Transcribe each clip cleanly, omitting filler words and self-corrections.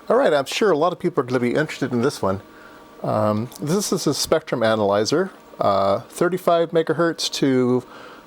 All right, I'm sure a lot of people are going to be interested in this one. This is a spectrum analyzer, 35 megahertz to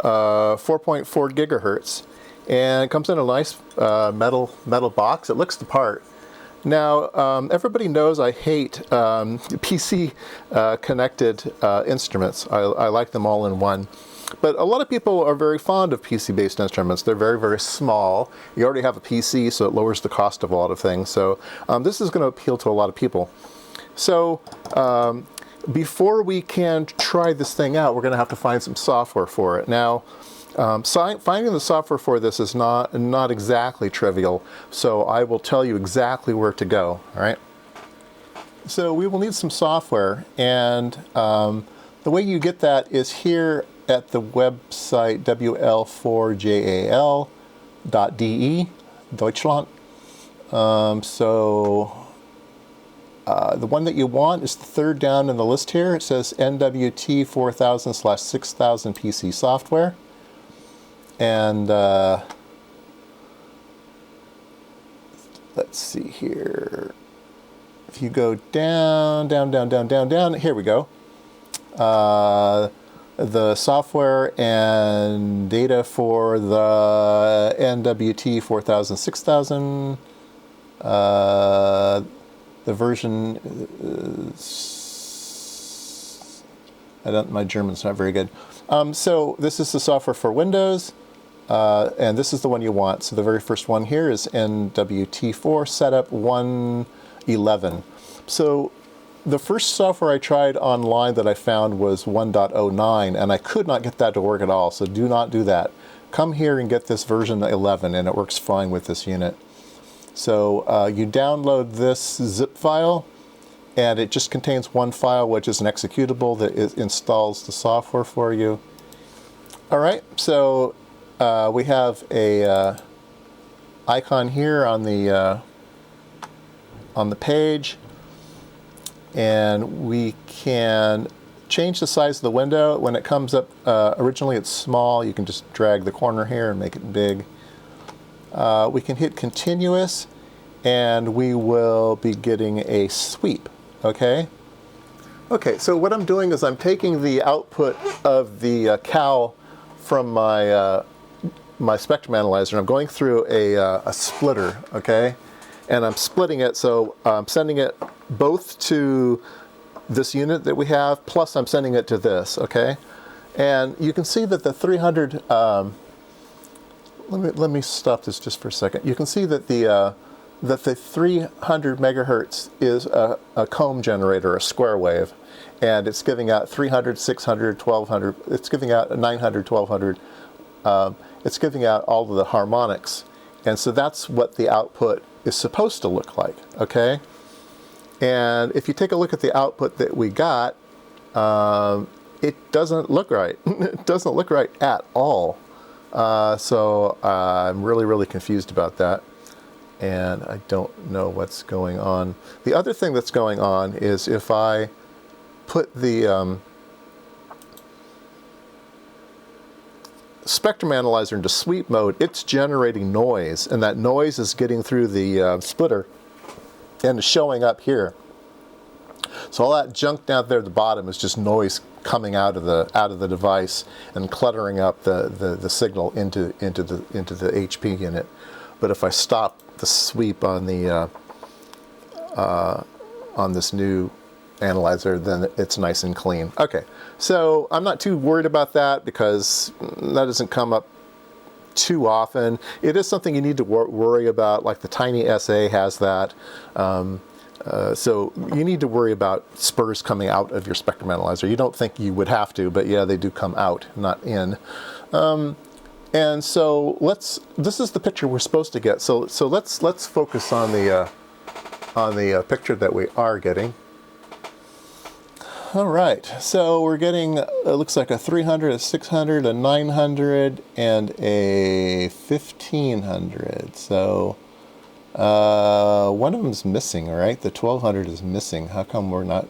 4.4 gigahertz, and it comes in a nice metal box. It looks the part. Now, everybody knows I hate PC connected instruments. I like them all in one. But a lot of people are very fond of PC-based instruments. They're very, very small. You already have a PC, so it lowers the cost of a lot of things. So this is going to appeal to a lot of people. So before we can try this thing out, we're going to have to find some software for it. Now, finding the software for this is not exactly trivial, so I will tell you exactly where to go. All right. So we will need some software, and the way you get that is here at the website wl4jal.de, Deutschland. The one that you want is the third down in the list here. It says NWT 4000/6000 PC software. And let's see here. If you go down, here we go. The software and data for the NWT 4000/6000. The version my German's not very good. So this is the software for Windows, and this is the one you want. So the very first one here is NWT4 setup 111. So the first software I tried online that I found was 1.09, and I could not get that to work at all, so do not do that. Come here and get this version 11, and it works fine with this unit. So you download this zip file, and it just contains one file, which is an executable that installs the software for you. All right, so we have a icon here on the page, and we can change the size of the window. When it comes up, originally it's small. You can just drag the corner here and make it big. We can hit continuous, and we will be getting a sweep, okay? Okay, so what I'm doing is I'm taking the output of the cow from my spectrum analyzer, and I'm going through a splitter, okay? And I'm splitting it, so I'm sending it both to this unit that we have, plus I'm sending it to this, okay? And you can see that the 300, let me stop this just for a second. You can see that the 300 megahertz is a comb generator, a square wave, and it's giving out 300, 600, 1200. It's giving out 900, 1200. It's giving out all of the harmonics, and so that's what the output is supposed to look like. Okay, and if you take a look at the output that we got, it doesn't look right. It doesn't look right at all. So I'm really confused about that, and I don't know what's going on. The other thing that's going on is if I put the spectrum analyzer into sweep mode, it's generating noise, and that noise is getting through the splitter and showing up here. So all that junk down there at the bottom is just noise coming out of the device and cluttering up the signal into the HP unit. But if I stop the sweep on the on this new analyzer, then it's nice and clean. Okay, so I'm not too worried about that because that doesn't come up too often. It is something you need to worry about, like the Tiny SA has that. So you need to worry about spurs coming out of your spectrum analyzer. You don't think you would have to, but yeah, they do come out, not in. And so this is the picture we're supposed to get. So let's focus on the picture that we are getting. All right, so we're getting, it looks like a 300, a 600, a 900, and a 1500. So one of them is missing, all right? The 1200 is missing. How come we're not?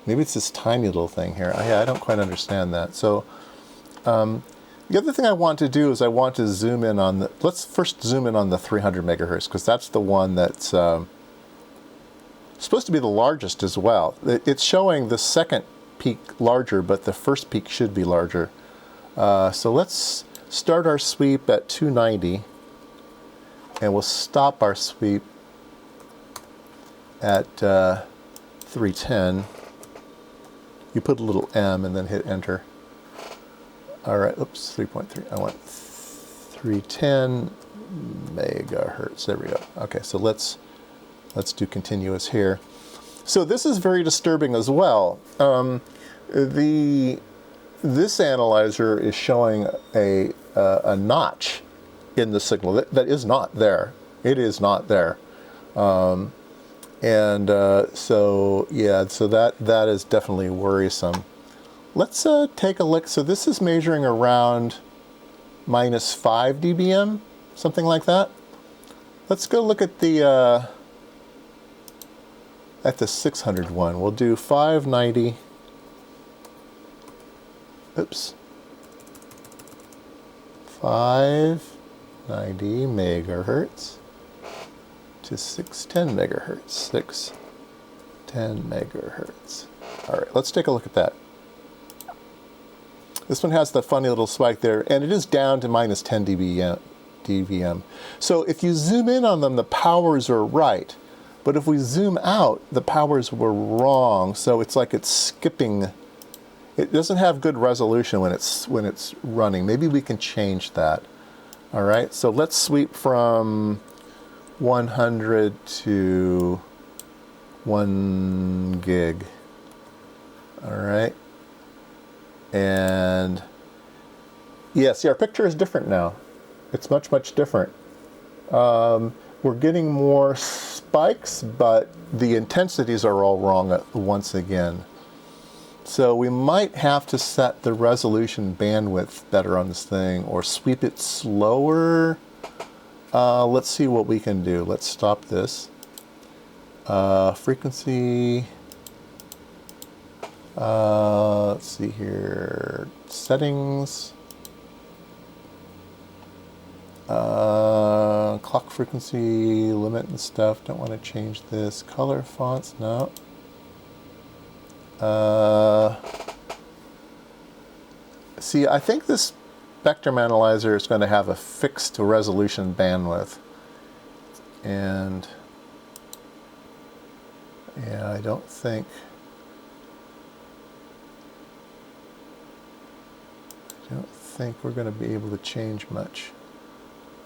Maybe it's this tiny little thing here. I don't quite understand that. So the other thing I want to do is I want to zoom in on let's first zoom in on the 300 megahertz, because that's the one that's supposed to be the largest as well. It's showing the second peak larger, but the first peak should be larger. So let's start our sweep at 290, and we'll stop our sweep at 310. You put a little M and then hit enter. All right, oops, 3.3. I want 310 megahertz. There we go. Okay, so let's do continuous here. So this is very disturbing as well. This analyzer is showing a notch in the signal that is not there. It is not there. So yeah, so that is definitely worrisome. Let's take a look. So this is measuring around -5 dBm, something like that. Let's go look at the 600 one. We'll do 590. Oops. 590 megahertz to 610 megahertz. 610 megahertz. All right, let's take a look at that. This one has the funny little spike there, and it is down to -10 dBm. So if you zoom in on them, the powers are right. But if we zoom out, the powers were wrong. So it's like it's skipping. It doesn't have good resolution when it's running. Maybe we can change that. All right, so let's sweep from 100 to 1 gig. All right. And yeah, see, our picture is different now. It's much, much different. We're getting more spikes, but the intensities are all wrong once again. So we might have to set the resolution bandwidth better on this thing, or sweep it slower. Let's see what we can do. Let's stop this. Frequency. Let's see here. Settings. Clock frequency, limit and stuff. Don't want to change this. Color, fonts, no. See, I think this spectrum analyzer is going to have a fixed resolution bandwidth. And yeah, I don't think we're going to be able to change much.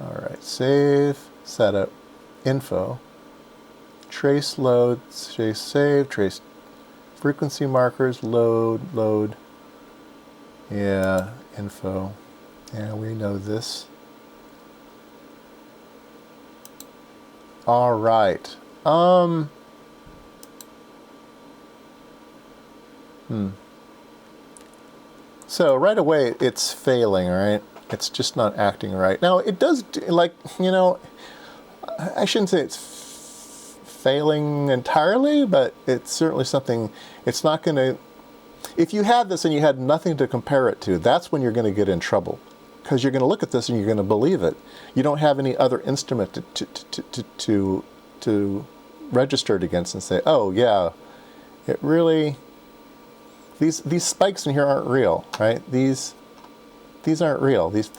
All right, save, setup, info, trace load, trace save, trace frequency markers, load. Yeah, info. Yeah, we know this. All right. So right away it's failing, right? It's just not acting right. Now it does, like, you know, I shouldn't say it's failing entirely, but it's certainly something. It's not going to, if you had this and you had nothing to compare it to, that's when you're going to get in trouble, because you're going to look at this and you're going to believe it. You don't have any other instrument to register it against and say, oh yeah, it really, these spikes in here aren't real, right? These aren't real. These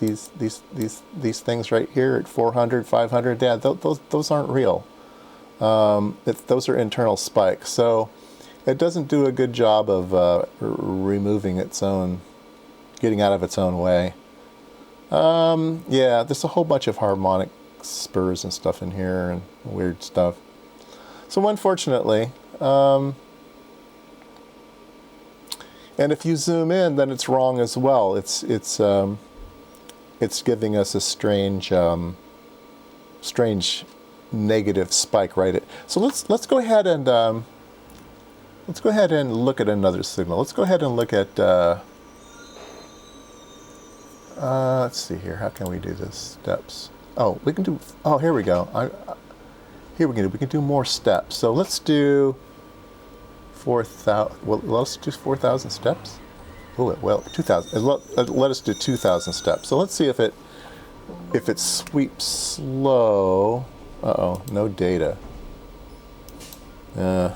things right here at 400, 500, yeah, those aren't real. Those are internal spikes. So it doesn't do a good job of removing its own, getting out of its own way. Yeah, there's a whole bunch of harmonic spurs and stuff in here and weird stuff. So unfortunately, and if you zoom in, then it's wrong as well. It's giving us a strange negative spike, right? So let's go ahead and look at another signal. Let's go ahead and look at let's see here. How can we do this? Steps. Oh, we can do. Oh, here we go. We can do more steps. So let's do 4,000. Well, let's do 4,000 steps. Oh, well, 2,000. Let us do 2,000 steps. So let's see if it sweeps slow. Uh-oh, no data. Yeah.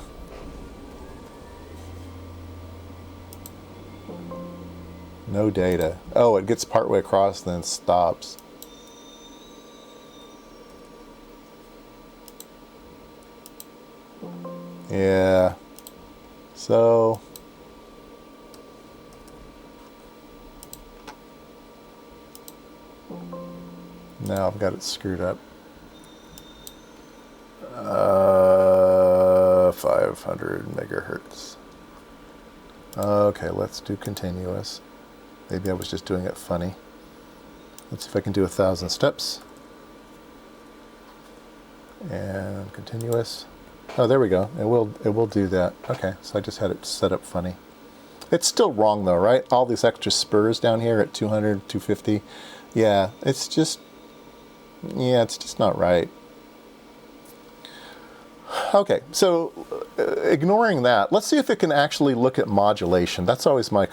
No data. Oh, it gets partway across, then stops. Yeah. So now I've got it screwed up. 500 megahertz. Okay, let's do continuous. Maybe I was just doing it funny. Let's see if I can do 1,000 steps. And continuous. Oh, there we go. It will do that. Okay, so I just had it set up funny. It's still wrong though, right? All these extra spurs down here at 200, 250. Yeah, it's just not right. Okay, so ignoring that, let's see if it can actually look at modulation. That's always my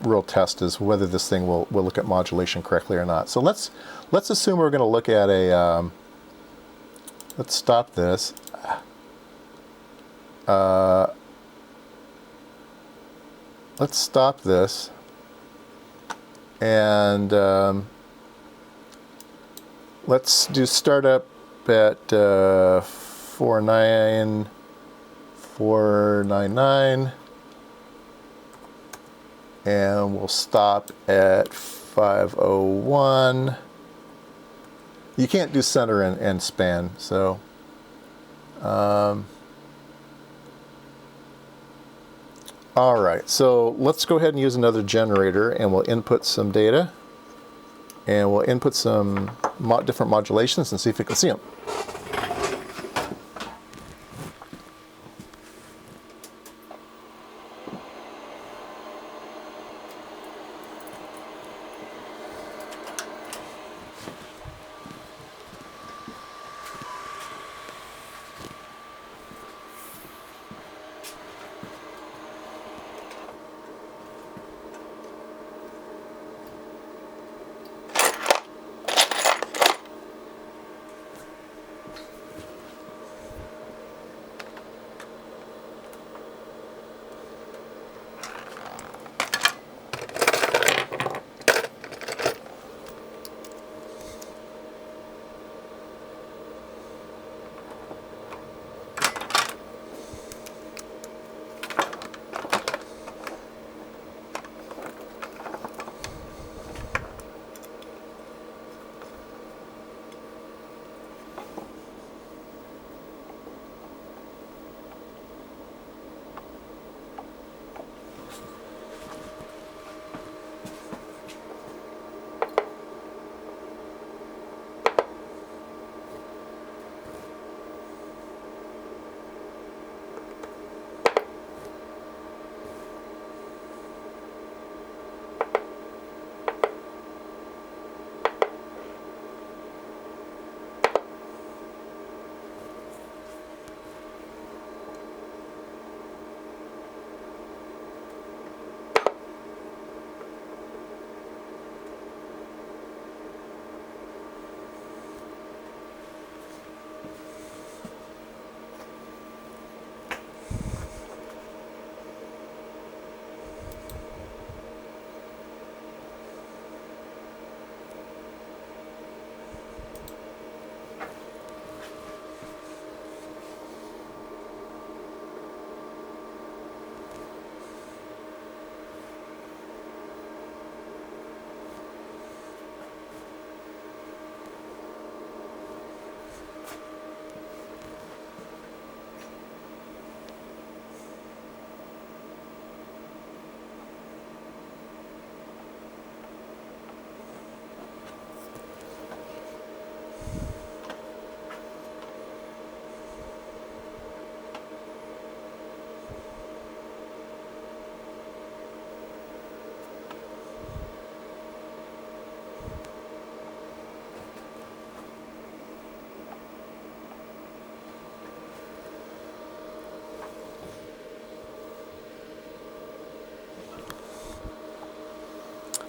real test, is whether this thing will look at modulation correctly or not. So let's assume we're going to look at a. Let's stop this. Let's stop this, and let's do startup at 49499, and we'll stop at 501. You can't do center and span, so all right, so let's go ahead and use another generator, and we'll input some data, and we'll input some different modulations and see if we can see them.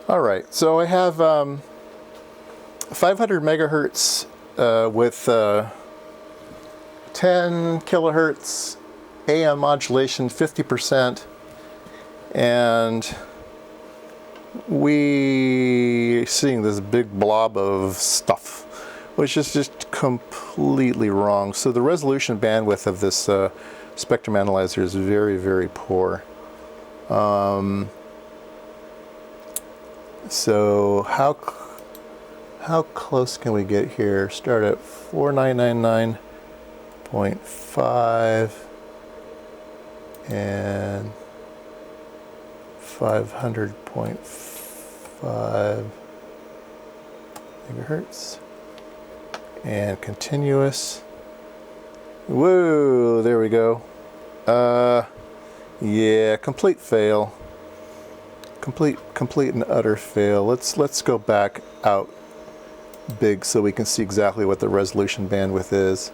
All right, so I have 500 megahertz with 10 kilohertz AM modulation 50%, and we seeing this big blob of stuff, which is just completely wrong. So the resolution bandwidth of this spectrum analyzer is very, very poor. So how close can we get here? Start at 4999.5 and 500.5 megahertz and continuous. Whoa, there we go. Yeah, complete fail. Complete and utter fail. Let's go back out big so we can see exactly what the resolution bandwidth is.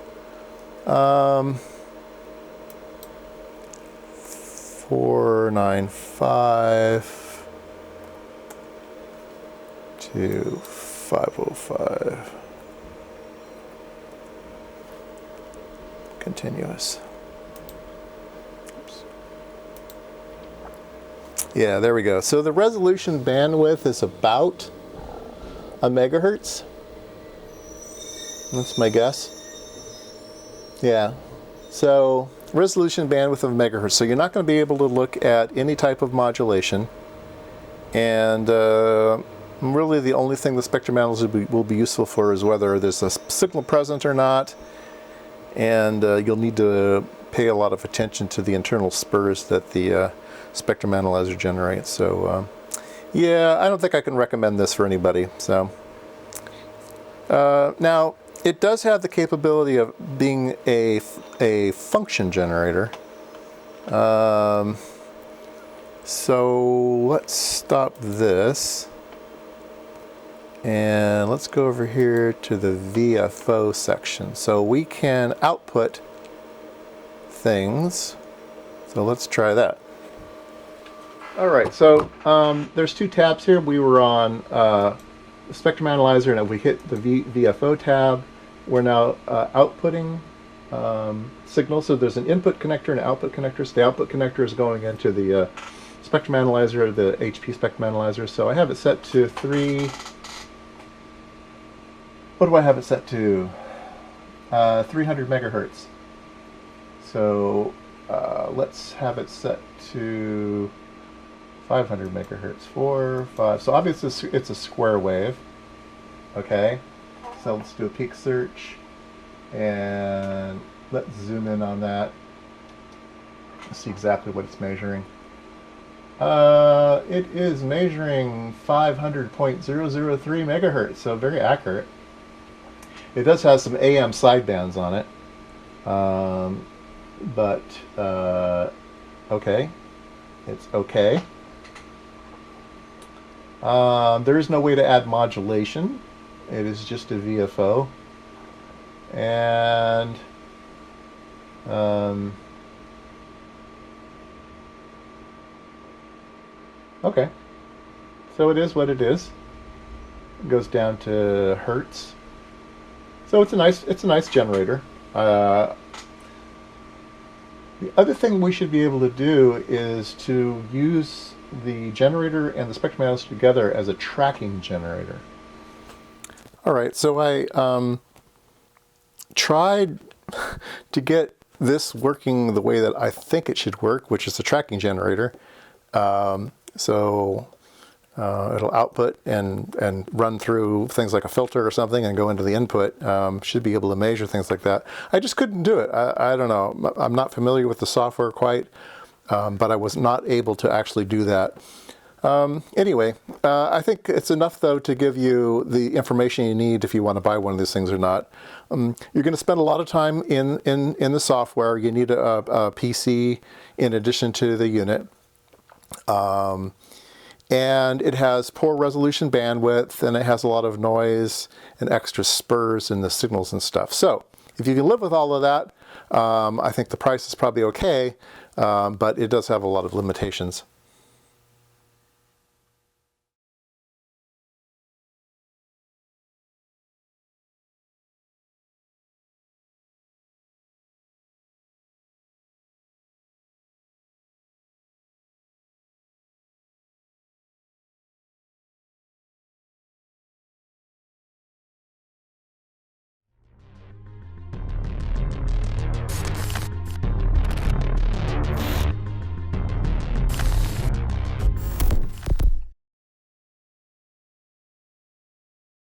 495 to 505. Continuous. Oops. Yeah, there we go. So the resolution bandwidth is about a megahertz. That's my guess. Yeah. So resolution bandwidth of megahertz. So you're not going to be able to look at any type of modulation. And really the only thing the spectrum analyzer will be useful for is whether there's a signal present or not. And you'll need to pay a lot of attention to the internal spurs that the spectrum analyzer generates. So yeah, I don't think I can recommend this for anybody. So now it does have the capability of being a function generator. So let's stop this and let's go over here to the VFO section. So we can output things. So let's try that. All right, so there's two tabs here. We were on the spectrum analyzer, and if we hit the VFO tab, we're now outputting signals. So there's an input connector and an output connector. So the output connector is going into the spectrum analyzer, the HP spectrum analyzer. So I have it set to 3. What do I have it set to? 300 megahertz. So let's have it set to 500 megahertz. 4, 5. So obviously it's a square wave. Okay. So let's do a peak search, and let's zoom in on that. Let's see exactly what it's measuring. It is measuring 500.003 megahertz, so very accurate. It does have some AM sidebands on it, but okay, it's okay. There is no way to add modulation. It is just a VFO, and okay, so it is what it is. It goes down to hertz. So it's a nice generator. The other thing we should be able to do is to use the generator and the spectrum analyzer together as a tracking generator. All right, so I tried to get this working the way that I think it should work, which is a tracking generator. It'll output and run through things like a filter or something and go into the input. Should be able to measure things like that. I just couldn't do it. I don't know. I'm not familiar with the software quite, but I was not able to actually do that. Anyway, I think it's enough though to give you the information you need if you want to buy one of these things or not. You're going to spend a lot of time in the software. You need a PC in addition to the unit. And it has poor resolution bandwidth, and it has a lot of noise and extra spurs in the signals and stuff. So if you can live with all of that, I think the price is probably okay, but it does have a lot of limitations.